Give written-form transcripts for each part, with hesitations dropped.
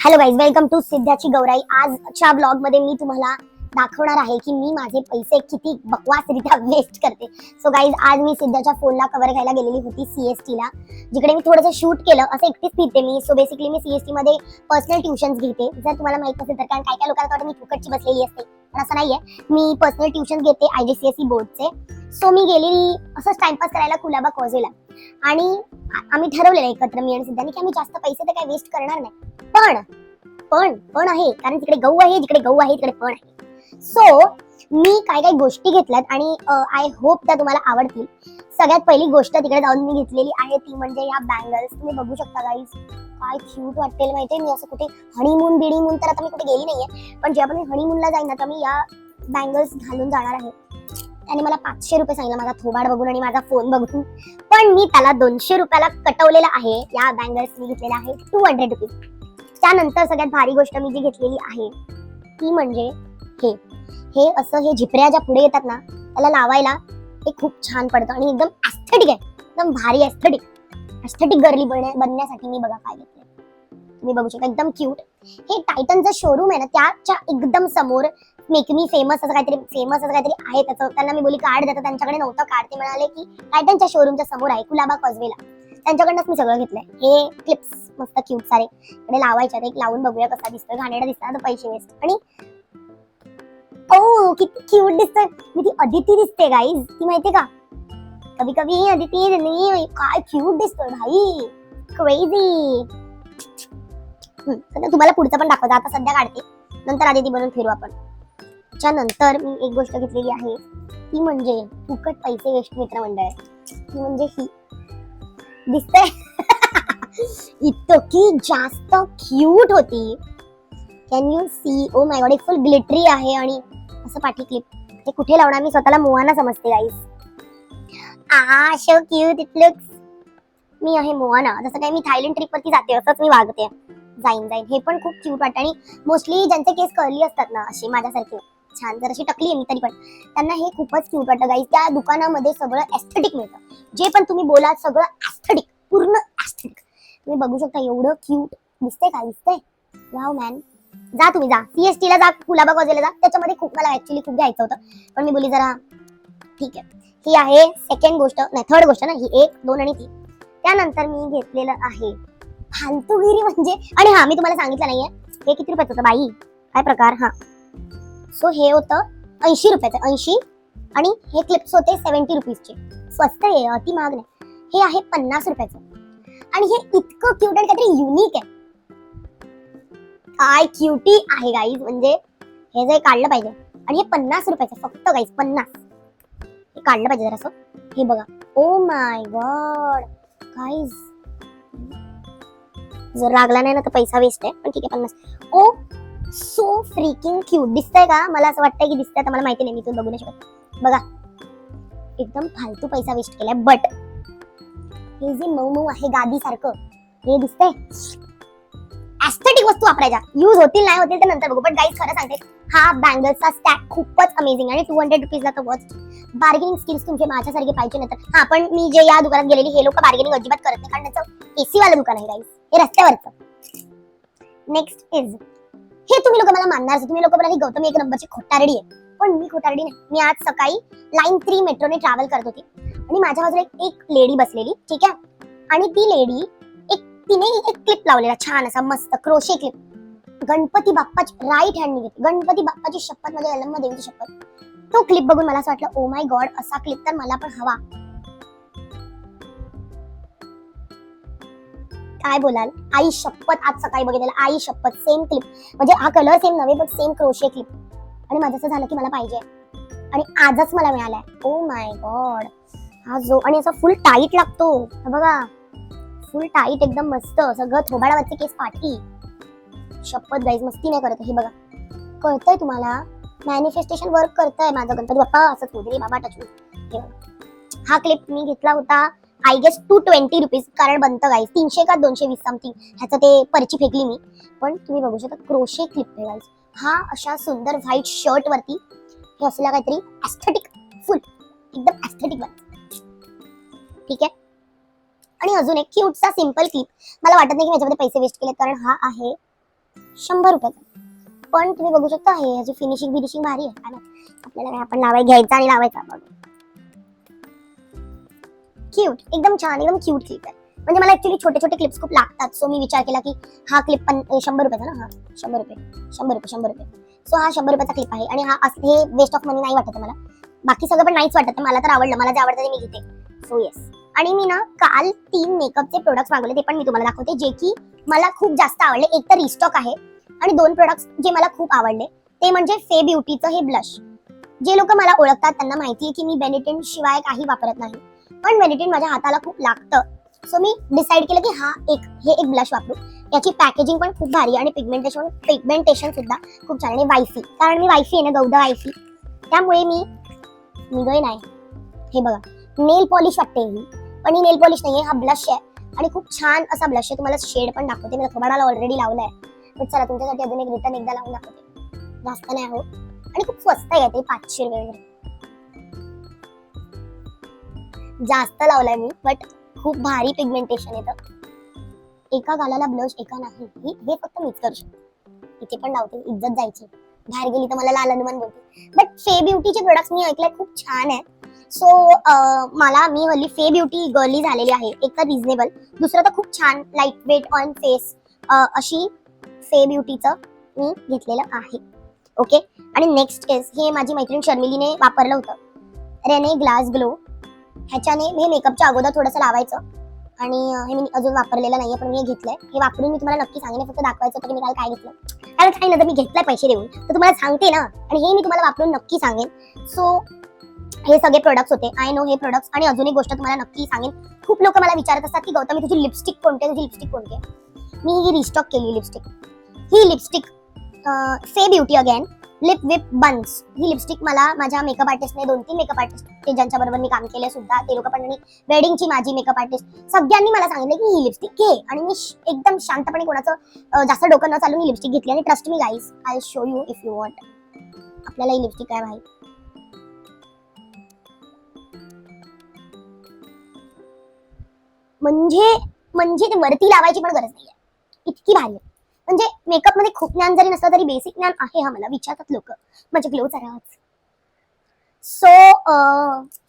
Hello guys, welcome to सिद्धाची गौराई. आजच्या blog मध्ये मी तुम्हाला दाखवणार आहे की मी माझे पैसे किती बकवासरित्या वेस्ट करते. सो गाईज, आज मी सिद्धाच्या फोनला कव्हर घ्यायला गेलेली होती CST ला, जिकडे मी थोडंसं शूट केलं. असं एकटीच फिरते मी. सो बेसिकली मी CST मध्ये पर्सनल ट्युशन्स घेते. जर तुम्हाला माहित असेल तर, कारण काय काय लोकांना वाटतं मी फुकटची बसलेली असते, पण असं नाहीये. मी पर्सनल ट्युशन घेते IGCSE बोर्डचे. सो मी गेलेली असंच टाइमपास करायला कुलाबा कॉलेजला, आणि आम्ही ठरवलेलं एकत्र, मी आणि सिद्धाने, की आम्ही जास्त पैसे तर काय वेस्ट करणार नाही. पण आहे, कारण तिकडे गहू आहे, जिकडे गहू आहे तिकडे पण आहे. सो मी काय काय गोष्टी घेतल्यात आणि आय होप त्या तुम्हाला आवडतील. सगळ्यात पहिली गोष्ट तिकडे जाऊन मी घेतलेली आहे ती म्हणजे या बँगल्स. तुम्ही बघू शकता गाईज, काय क्यूट वाटतेल माहितीये. मी असं कुठे हनीमून तर आता मी कुठे गेली नाहीये, पण जेव्हा मी हनीमूनला जाईन ना, तर मी या बँगल्स घालून जाणार आहे. त्याने मला 500 रुपये सांगितलं माझा थोबाड बघून आणि माझा फोन बघून, पण मी त्याला 200 रुपयाला कटवलेला आहे. या बँगल्स मी घेतलेला आहे 200 रुपीज. त्यानंतर सगळ्यात भारी गोष्ट मी जी घेतलेली आहे ती म्हणजे हे असं हे झिपऱ्या ज्या पुढे येतात ना, त्याला लावायला हे खूप छान पडतं आणि एकदम ऍस्थेटिक आहे, एकदम भारी ऍस्थेटिक गर्ली बनण्यासाठी मी बघा काय घेतलंय. तुम्ही बघू शकता, एकदम क्यूट. हे टायटनचं शोरूम आहे ना, त्याच्या एकदम समोर मेक मी फेमस असं काहीतरी आहे त्याचं. त्यांना मी बोली कार्ड देतं, त्यांच्याकडे नव्हतं कार्ड. ते म्हणाले की टायटनच्या शोरूमच्या समोर आहे कुलाबा कॉजवेला. त्यांच्याकडनंच मी सगळं घेतलंय. हे क्लिप्स मस्त क्यूट सारे कडे लावायच्या, एक लावून बघूया कसा दिसतोय. घाणेरडा दिसला तर पैसे वेस्ट. आणि ओ किती क्यूट दिसतोय. मी ती अदिती दिसते गाईज, ती माहितीये का? कभी कभी अदिती नाही, काय क्यूट दिसतोय भाई, क्रेझी. तुम्हाला पुढचं पण दाखवतो. आता सध्या काढते, नंतर अदिती बनून फिरू आपण. त्यानंतर मी एक गोष्ट घेतलेली आहे ती म्हणजे फुकट पैसे वेस्ट मित्रमंडळ. ती म्हणजे ही दिसते इतकी जास्त क्यूट होती. Can you see? Oh my god, एक फुल ग्लिटरी आहे आणि असं पाठी क्लिप. हे कुठे लावणार? मी स्वतःला मोहाना समजते guys. So cute it looks. मी आहे मोहाना. जसं काही मी थायलंड ट्रिप वरती जाते असंच मी वागते. जाईन. हे पण खूप क्यूट वाटतं. आणि मोस्टली ज्यांचे केस कर्ली असतात ना, असे माझ्यासारखे छान, जर अशी टकली आहे मी तरी पण, त्यांना हे खूपच क्यूट वाटतं गाईस. त्या दुकानामध्ये सगळं एस्थेटिक मिळतं. जे पण तुम्ही बोला सगळं एस्थेटिक, पूर्ण एस्थेटिक. तुम्ही बघू शकता, एवढं क्यूट दिसतंय. काय दिसतंय? Wow man. जा तुम्ही, जा CST ला, जा कुलाबा कॉलेजला जा. त्याच्यामध्ये खूप मला ऍक्च्युली खूप घ्यायचं होतं, पण मी बोली जरा ठीक आहे. ही आहे सेकंड गोष्ट, नाही थर्ड गोष्ट ना, ही 1, 2 आणि 3. त्यानंतर मी घेतलेलं आहे फालतूगिरी म्हणजे, आणि मी तुम्हाला सांगितलं नाहीये हे किती रुपयाचं होतं बाई, काय प्रकार. सो हे होतं 80 रुपयाचं, 80. आणि हे क्लिप्स होते 70 रुपीजचे. स्वस्त आहे, अति महाग नाही. हे आहे 50 रुपयाचं. आणि हे इतकं क्यूट आणि काहीतरी युनिक आहे. काय क्यूटी आहे गाईज, म्हणजे हे जे काढलं पाहिजे. आणि हे 50 रुपयाचं फक्त गाईज, 50. हे काढलं पाहिजे जरा असं. हे बघा, ओ माय गॉड गाईज, जर लागला नाही ना तर पैसा वेस्ट आहे, पण ठीक आहे. 50. ओ सो फ्रीकिंग क्यूट दिसतंय का? मला असं वाटतंय की दिसतंय, तर मला माहिती नाही, मी तुम्ही बघू नाही शकत. बघा, एकदम फालतू पैसा वेस्ट केलाय. बट हे जे मऊ आहे गादी सारखं, हे दिसतंय. एस्थेटिक वस्तू वापरायच्या, यूज होतील नाही होतील तर नंतर बघू. पण गाईज खरं सांगते, हा बँगल्सचा स्टॅक खूपच अमेझिंग. आणि 200 रुपीजला तर वॉच. बार्गेनिंग स्किल्स तुमचे माझ्यासारखे पाहिजे नाही तर. पण मी जे या दुकानात गेलेली, हे लोक बार्गेनिंग अजिबात करत नाही, कारण त्याचं AC वालं दुकान आहे गाईज, हे रस्त्यावरचं. नेक्स्ट इज, हे तुम्ही लोक मला मानणार, तुम्ही लोक म्हणाली गौतमी एक नंबरची खोटारडी आहे, पण मी खोटारडी नाही. मी आज सकाळी लाईन 3 मेट्रोने ट्रॅव्हल करत होती आणि माझ्या बाजूला एक लेडी बसलेली, ठीक आहे. आणि ती लेडी तिने एक क्लिप लावलेला छान असा मस्त क्रोशे क्लिप, गणपती बाप्पाची राईट हँडनी घेतली. गणपती बाप्पाची शपथ, म्हणजे यल्लम्मा देवीची शपथ. तो क्लिप बघून मला असं वाटलं, ओ माय गॉड, असा क्लिप तर मला पण हवा. काय बोलाल? आई शपथ, आज सकाळी बघितलेलं, आई शपथ, सेम क्लिप, म्हणजे हा कलर सेम नव्हे बट सेम क्रोशे क्लिप. आणि माझं असं झालं की मला पाहिजे, आणि आजच मला मिळालाय. ओ माय गॉड, हा जो, आणि असा फुल टाईट लागतो बघा, फुल टाईट एकदम मस्त, सगळं थोबाडावरचे केस पाठी. शपथ गाईज, मस्ती नाही करत. हे बघा, कळतंय तुम्हाला? मॅनिफेस्टेशन वर्क करतंय माझं गणपती बाप्पा, असंच होते बाबा टच. हा क्लिप मी घेतला होता आय गेस 220 रुपीज, कारण बनतं गाईज 300 का 220 समथिंग. ह्याचं ते पर्ची फेकली मी. पण तुम्ही बघू शकता, क्रोशे क्लिप आहे गाईज. हा अशा सुंदर व्हाईट शर्ट वरती हे असला काहीतरी एस्थेटिक, फुल एकदम एस्थेटिक वाटतं, ठीक आहे. आणि अजून एक क्यूटचा सिंपल क्लिप. मला वाटत नाही की माझ्यामध्ये पैसे वेस्ट केले, कारण हा आहे ₹100. पण तुम्ही बघू शकता हे याची फिनिशिंग भारी आहे. आणि आपल्याला काय आपण घ्यायचा आणि लावायचा. क्यूट, एकदम छान, एकदम क्यूट क्लिप आहे. म्हणजे मला ऍक्च्युली छोटे छोटे क्लिप्स खूप लागतात. सो मी विचार केला की हा क्लिप पण ₹100 ना. हा ₹100. सो हा ₹100 क्लिप आहे आणि हे वेस्ट ऑफ मनी नाही वाटत मला. बाकी सगळं पण नाहीच वाटत. मला तर आवडलं. मला जे आवडतं ते मी घेते. So yes. आणि मी ना काल 3 मेकअपचे प्रोडक्ट्स मागवले. ते पण मी तुम्हाला दाखवते जे की मला खूप जास्त आवडले. एक तर रिस्टॉक आहे आणि 2 प्रोडक्ट्स जे मला खूप आवडले ते म्हणजे फे ब्युटीचं हे ब्लश. जे लोक मला ओळखतात त्यांना माहिती आहे की मी बेनिटिन शिवाय काही वापरत नाही. पण बेनिटिन माझ्या हाताला खूप लागतं. सो मी डिसाईड केलं की हे एक ब्लश वापरू. याची पॅकेजिंग पण खूप भारी आणि पिगमेंटेशन सुद्धा खूप छान आणि वायफी. कारण मी वायफी आहे ना, गौदा वायफी. त्यामुळे मी निघय नाही. हे बघा नेल पॉलिश वाटते ही, पण ही नेल पॉलिश नाहीये, हा ब्लश आहे आणि खूप छान असा ब्लश आहे. तुम्हाला शेड पण दाखवते. मी थोबाडाला ऑलरेडी लावलाय. पण चला तुमच्यासाठी अजून एक रिटर्न एकदा लावून दाखवते. जास्त नाही हो आणि खूप स्वस्त आहे ते ₹500 वगैरे. जास्त लावलाय मी बट खूप भारी पिगमेंटेशन येतं. एका गालाला ब्लश एका नाही, हे फक्त मीच करू शकते. इथे पण लावते, इज्जत जायची. बाहेर गेली तर मला लाल हनुमान बोलते. बट फे ब्युटीचे प्रोडक्ट्स मी ऐकलंय खूप छान आहे. सो मी हल्ली फे ब्युटी गर्ली झालेली आहे. एक तर रिझनेबल, दुसरं तर खूप छान लाईट वेट ऑन फेस अशी फे ब्युटीचं मी घेतलेलं आहे. ओके. आणि नेक्स्ट इज हे माझी मैत्रीण शर्मिलीने वापरलं होतं, रेने ग्लास ग्लो. ह्याच्याने हे मेकअपच्या अगोदर थोडंसं लावायचं आणि हे मी अजून वापरलेलं नाहीये पण मी घेतलंय. हे वापरून मी तुम्हाला नक्की सांगेन. फक्त दाखवायचं होतं की मी काल काय घेतलं. कारण काही नंतर मी घेतलंय पैसे देऊन तर तुम्हाला सांगते ना. आणि हे मी तुम्हाला वापरून नक्की सांगेन. सो हे सगळे प्रोडक्ट्स होते. आय नो हे प्रोडक्ट्स. आणि अजून एक गोष्ट तुम्हाला नक्की सांगेन. खूप लोक मला विचारत असतात की गौतमी तुझी लिपस्टिक कोणती आहे. मी ही रिस्टॉक केली लिपस्टिक. ही लिपस्टिक फे ब्युटी अगेन लिप विप बन्स. ही लिपस्टिक मला माझ्या मेकअप आर्टिस्टने 2-3 मेकअप आर्टिस्ट ते ज्यांच्याबरोबर मी काम केले सुद्धा ते लोक पण, आणि वेडिंगची माझी मेकअप आर्टिस्ट सगळ्यांनी मला सांगितलं की ही लिपस्टिक घे. आणि मी एकदम शांतपणे कोणाचं जास्त डोकं न चालून ही लिपस्टिक घेतली. आणि trust me guys, I show you if you want. आपल्याला ही लिपस्टिक काय माहिती. म्हणजे ते वरती लावायची पण गरज नाहीये. इतकी भारी आहे. म्हणजे मेकअप मध्ये खूप ज्ञान जरी नसलं तरी बेसिक ज्ञान आहे. हा मला विचारतात लोक म्हणजे ग्लोचा राज. सो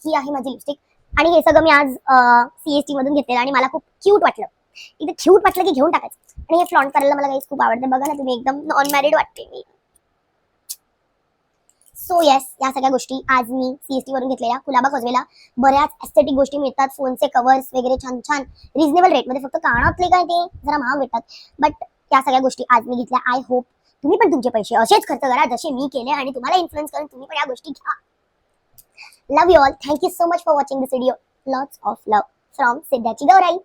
ही आहे माझी लिपस्टिक. आणि हे सगळं मी आज सीएसटी मधून घेतलेलं आणि मला खूप क्यूट वाटलं. इथे क्यूट वाटलं की घेऊन टाकायचं. आणि हे फ्लॉन्ट करायला मला खूप आवडतं. बघा ना तुम्ही, एकदम नॉन मॅरिड वाटते मी. सो येस, या सगळ्या गोष्टी आज मी सीएसटी वरून घेतलेल्या. कुलाबा कॉजवेला बऱ्याच एस्थेटिक गोष्टी मिळतात. फोनचे कव्हर्स वगैरे छान छान रिझनेबल रेटमध्ये. फक्त कानातले काय ते जरा महाग भेटतात. बट या सगळ्या गोष्टी आज मी घेतल्या. आय होप तुम्ही पण तुमचे पैसे असेच खर्च करा जसे मी केले आणि तुम्हाला इन्फ्लुएन्स करून तुम्ही पण या गोष्टी घ्या. Love you all. Thank you so much for watching this video. Lots of love from सिद्धाची गौराई.